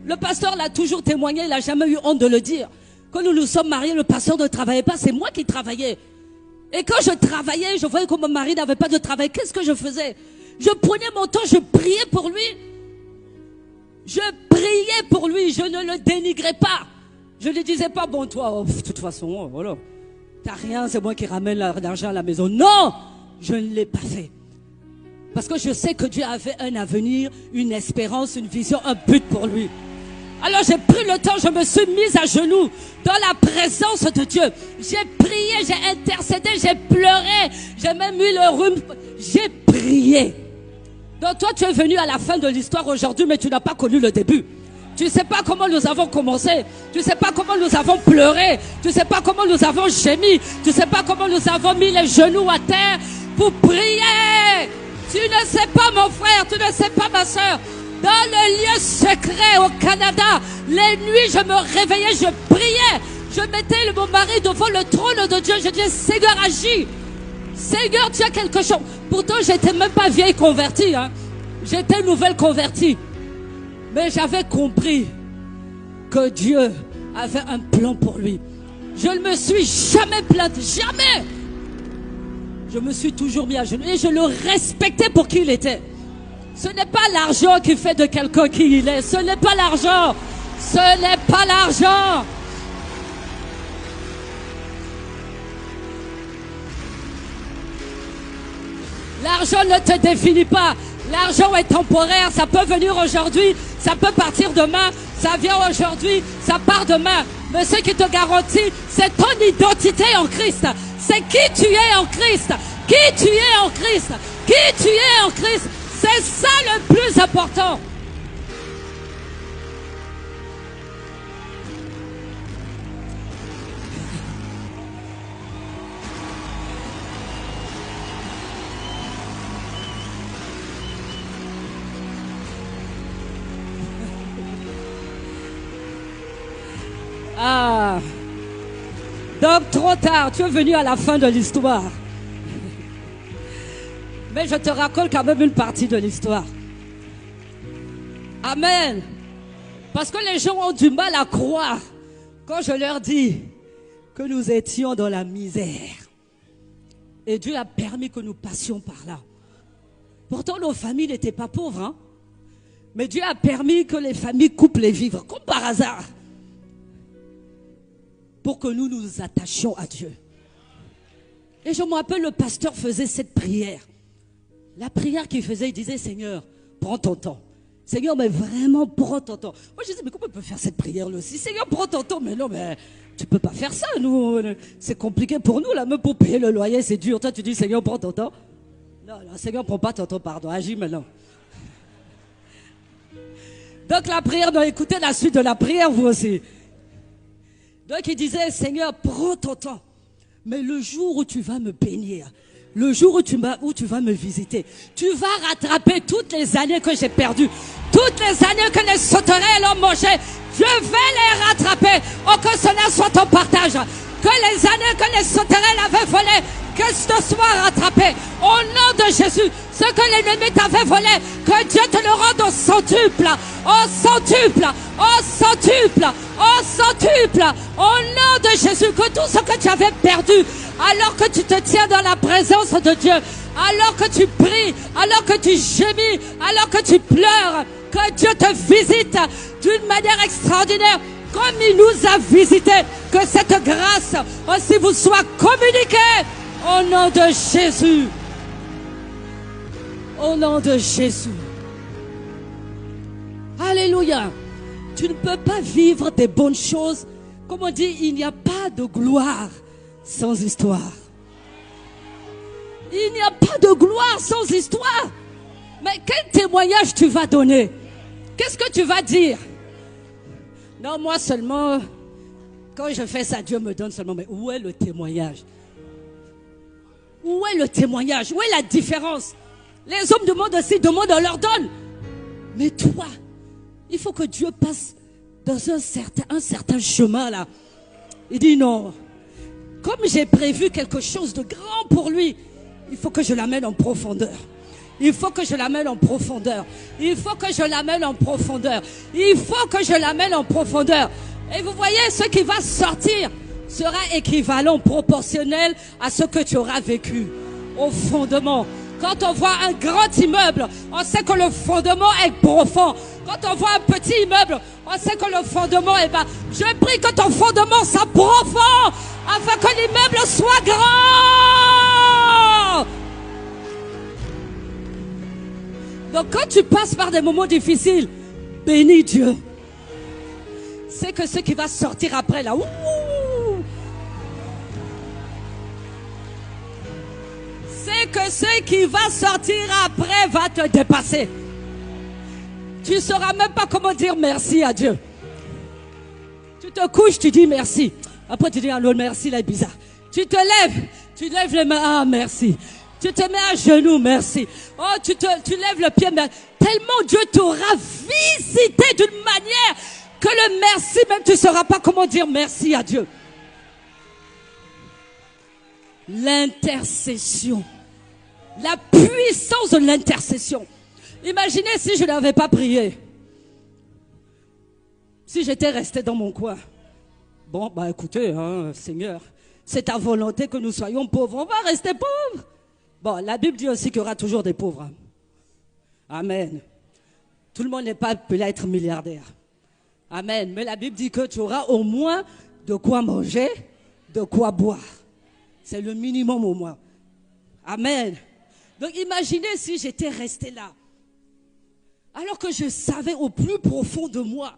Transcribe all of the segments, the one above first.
Le pasteur l'a toujours témoigné, il n'a jamais eu honte de le dire. Quand nous nous sommes mariés, le pasteur ne travaillait pas, c'est moi qui travaillais. Et quand je travaillais, je voyais que mon mari n'avait pas de travail. Qu'est-ce que je faisais? Je prenais mon temps, je priais pour lui. Je priais pour lui, je ne le dénigrais pas. Je ne lui disais pas, bon toi, de toute façon, voilà, t'as rien, c'est moi qui ramène l'argent à la maison. Non, je ne l'ai pas fait. Parce que je sais que Dieu avait un avenir, une espérance, une vision, un but pour lui. Alors j'ai pris le temps, je me suis mise à genoux dans la présence de Dieu. J'ai prié, j'ai intercédé, j'ai pleuré, j'ai même mis le rhume. J'ai prié. Donc toi tu es venu à la fin de l'histoire aujourd'hui, mais tu n'as pas connu le début. Tu ne sais pas comment nous avons commencé. Tu ne sais pas comment nous avons pleuré. Tu ne sais pas comment nous avons gémi. Tu ne sais pas comment nous avons mis les genoux à terre pour prier. Tu ne sais pas mon frère, tu ne sais pas ma soeur. Dans le lieu secret au Canada, les nuits je me réveillais, je priais. Je mettais mon mari devant le trône de Dieu. Je disais, Seigneur, agis. Seigneur, tu as quelque chose. Pourtant, j'étais même pas vieille convertie. J'étais nouvelle convertie. Mais j'avais compris que Dieu avait un plan pour lui. Je ne me suis jamais plainte. Jamais. Je me suis toujours mis à genoux. Et je le respectais pour qui il était. Ce n'est pas l'argent qui fait de quelqu'un qui il est. Ce n'est pas l'argent. Ce n'est pas l'argent. L'argent ne te définit pas. L'argent est temporaire. Ça peut venir aujourd'hui. Ça peut partir demain. Ça vient aujourd'hui. Ça part demain. Mais ce qui te garantit, c'est ton identité en Christ. C'est qui tu es en Christ. Qui tu es en Christ. Qui tu es en Christ. C'est ça le plus important. Ah. Donc trop tard, tu es venu à la fin de l'histoire. Mais je te raconte quand même une partie de l'histoire. Amen. Parce que les gens ont du mal à croire quand je leur dis que nous étions dans la misère. Et Dieu a permis que nous passions par là. Pourtant, nos familles n'étaient pas pauvres. Hein? Mais Dieu a permis que les familles coupent les vivres, comme par hasard. Pour que nous nous attachions à Dieu. Et je me rappelle, le pasteur faisait cette prière. La prière qu'il faisait, il disait, Seigneur, prends ton temps. Seigneur, mais vraiment, prends ton temps. Moi, je disais, mais comment on peut faire cette prière-là aussi? Seigneur, prends ton temps. Mais non, mais tu peux pas faire ça, nous. C'est compliqué pour nous, là, même pour payer le loyer, c'est dur. Toi, tu dis, Seigneur, prends ton temps. Non, non, Seigneur, prends pas ton temps, pardon. Agis maintenant. Donc, la prière, non, écoutez la suite de la prière, vous aussi. Donc, il disait, Seigneur, prends ton temps. Mais le jour où tu vas me bénir, le jour où tu vas me visiter, tu vas rattraper toutes les années que j'ai perdues, toutes les années que les sauterelles ont mangé. Je vais les rattraper. Oh, que cela soit ton partage. Que les années que les sauterelles avaient volées, que ce soit rattrapé. Au nom de Jésus, ce que l'ennemi t'avait volé, que Dieu te le rende au centuple, au centuple, au centuple, au centuple. Au nom de Jésus, que tout ce que tu avais perdu, alors que tu te tiens dans la présence de Dieu, alors que tu pries, alors que tu gémis, alors que tu pleures, que Dieu te visite d'une manière extraordinaire, comme il nous a visités, que cette grâce aussi vous soit communiquée au nom de Jésus. Au nom de Jésus. Alléluia. Tu ne peux pas vivre des bonnes choses. Comme on dit, il n'y a pas de gloire sans histoire. Il n'y a pas de gloire sans histoire. Mais quel témoignage tu vas donner? Qu'est-ce que tu vas dire? Non, moi seulement, quand je fais ça, Dieu me donne seulement. Mais où est le témoignage? Où est le témoignage? Où est la différence? Les hommes du monde aussi demandent, on leur donne. Mais toi, il faut que Dieu passe dans un certain chemin là. Il dit non. Comme j'ai prévu quelque chose de grand pour lui, il faut que je l'amène en profondeur. Il faut que je l'amène en profondeur. Il faut que je l'amène en profondeur. Il faut que je l'amène en profondeur. Et vous voyez, ce qui va sortir sera équivalent, proportionnel à ce que tu auras vécu au fondement. Quand on voit un grand immeuble, on sait que le fondement est profond. Quand on voit un petit immeuble, on sait que le fondement est bas. Je prie que ton fondement soit profond afin que l'immeuble soit grand. Donc quand tu passes par des moments difficiles, bénis Dieu. C'est que ce qui va sortir après là, c'est que ce qui va sortir après va te dépasser. Tu ne sauras même pas comment dire merci à Dieu. Tu te couches, tu dis merci. Après tu dis allô, merci, là est bizarre. Tu te lèves, tu lèves les mains, ah merci. Tu te mets à genoux, merci. Oh, tu lèves le pied, merci. Tellement Dieu t'aura visité d'une manière que le merci, même tu ne sauras pas comment dire merci à Dieu. L'intercession. La puissance de l'intercession. Imaginez si je n'avais pas prié. Si j'étais resté dans mon coin. Bon, bah écoutez, hein, Seigneur, c'est ta volonté que nous soyons pauvres. On va rester pauvres. Bon, la Bible dit aussi qu'il y aura toujours des pauvres. Amen. Tout le monde n'est pas appelé à être milliardaire. Amen. Mais la Bible dit que tu auras au moins de quoi manger, de quoi boire. C'est le minimum au moins. Amen. Donc imaginez si j'étais resté là. Alors que je savais au plus profond de moi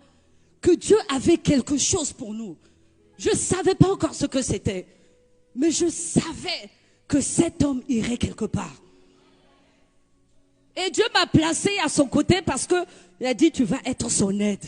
que Dieu avait quelque chose pour nous. Je ne savais pas encore ce que c'était. Mais je savais que cet homme irait quelque part. Et Dieu m'a placé à son côté parce qu'il a dit tu vas être son aide.